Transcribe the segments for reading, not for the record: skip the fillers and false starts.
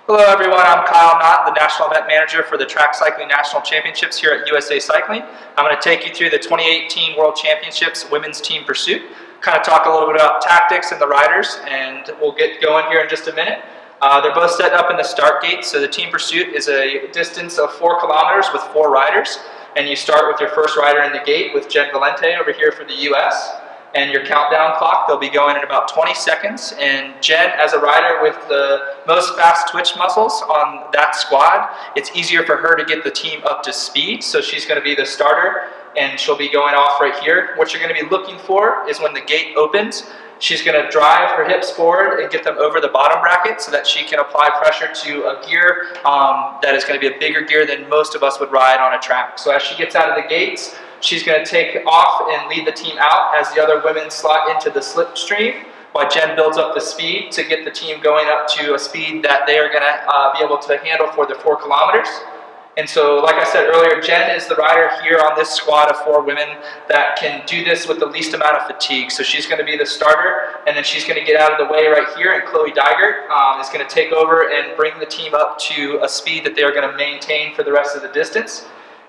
Hello everyone, I'm Kyle Knott, the National Event Manager for the Track Cycling National Championships here at USA Cycling. I'm going to take you through the 2018 World Championships Women's Team Pursuit, kind of talk a little bit about tactics and the riders, and we'll get going here in just a minute. They're both set up in the start gate, so the Team Pursuit is a distance of 4 kilometers with 4 riders, and you start with your first rider in the gate with Jen Valente over here for the US. And your countdown clock, they'll be going in about 20 seconds. And Jen, as a rider with the most fast twitch muscles on that squad, it's easier for her to get the team up to speed. So she's going to be the starter, and she'll be going off right here. What you're going to be looking for is when the gate opens, she's going to drive her hips forward and get them over the bottom bracket so that she can apply pressure to a gear that is going to be a bigger gear than most of us would ride on a track. So as she gets out of the gates, she's going to take off and lead the team out as the other women slot into the slipstream, while Jen builds up the speed to get the team going up to a speed that they are going to be able to handle for the 4 kilometers. And so, like I said earlier, Jen is the rider here on this squad of 4 women that can do this with the least amount of fatigue. So she's going to be the starter, and then she's going to get out of the way right here, and Chloe Dygert is going to take over and bring the team up to a speed that they're going to maintain for the rest of the distance.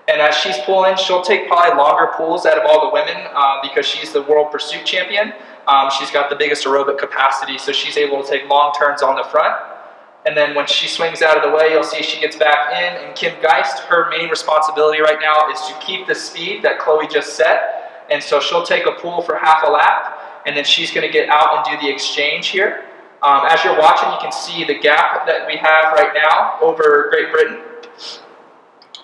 And as she's pulling, she'll take probably longer pulls out of all the women because she's the world pursuit champion. She's got the biggest aerobic capacity, so she's able to take long turns on the front. And then when she swings out of the way, you'll see she gets back in. And Kim Geist, her main responsibility right now is to keep the speed that Chloe just set. And so she'll take a pull for half a lap, and then she's going to get out and do the exchange here. As you're watching, you can see the gap that we have right now over Great Britain.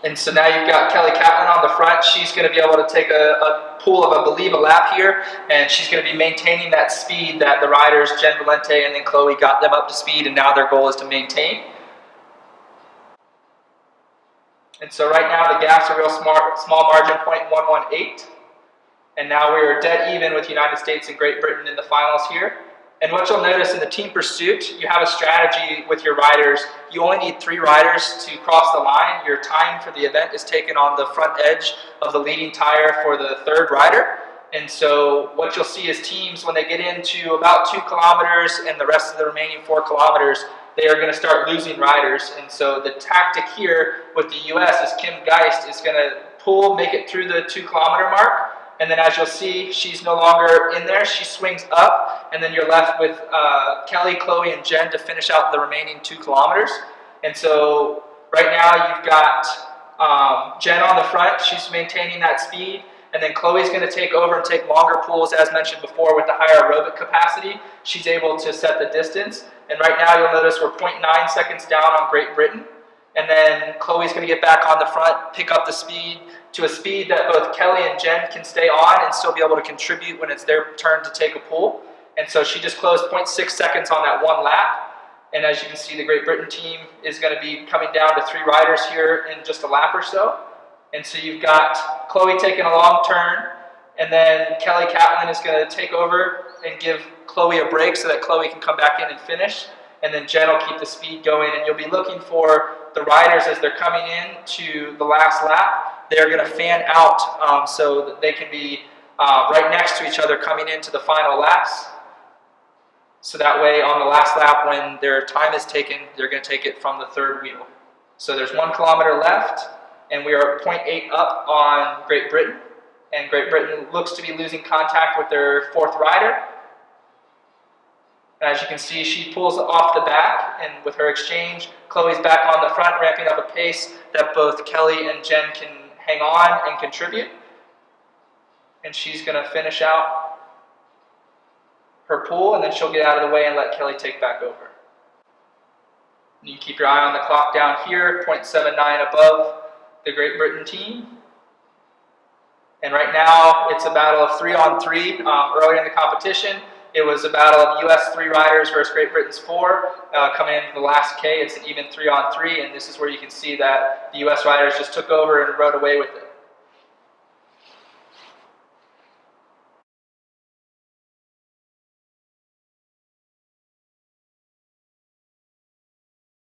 And so now you've got Catlin on the front. She's going to be able to take a pull of, I believe, a lap here, and she's going to be maintaining that speed that the riders, Jen Valente and then Chloe, got them up to speed, and now their goal is to maintain. And so right now the gap's a real small margin, 0.118. And now we're dead even with United States and Great Britain in the finals here. And what you'll notice in the team pursuit, you have a strategy with your riders. You only need 3 riders to cross the line. Your time for the event is taken on the front edge of the leading tire for the 3rd rider. And so what you'll see is teams, when they get into about 2 kilometers and the rest of the remaining 4 kilometers, they are going to start losing riders. And so the tactic here with the US is Kim Geist is going to pull, make it through the 2 kilometer mark. And then as you'll see, she's no longer in there. She swings up, and then you're left with Kelly, Chloe, and Jen to finish out the remaining 2 kilometers. And so right now you've got Jen on the front. She's maintaining that speed. And then Chloe's going to take over and take longer pulls, as mentioned before, with the higher aerobic capacity. She's able to set the distance. And right now you'll notice we're 0.9 seconds down on Great Britain. And then Chloe's going to get back on the front, pick up the speed to a speed that both Kelly and Jen can stay on and still be able to contribute when it's their turn to take a pull. And so she just closed 0.6 seconds on that 1 lap. And as you can see, the Great Britain team is going to be coming down to 3 riders here in just a lap or so. And so you've got Chloe taking a long turn, and then Kelly Catlin is going to take over and give Chloe a break so that Chloe can come back in and finish. And then Jen will keep the speed going, and you'll be looking for the riders as they're coming in to the last lap. They're going to fan out so that they can be right next to each other coming into the final laps. So that way on the last lap, when their time is taken, they're going to take it from the 3rd wheel. So there's 1 kilometer left, and we are 0.8 up on Great Britain. And Great Britain looks to be losing contact with their 4th rider. As you can see, she pulls off the back, and with her exchange, Chloe's back on the front, ramping up a pace that both Kelly and Jen can hang on and contribute. And she's going to finish out her pull, and then she'll get out of the way and let Kelly take back over. You can keep your eye on the clock down here, 0.79 above the Great Britain team. And right now, it's a battle of 3-on-3. Earlier in the competition, it was a battle of US 3 riders versus Great Britain's 4. Coming into the last K, it's an even 3-on-3, and this is where you can see that the US riders just took over and rode away with it.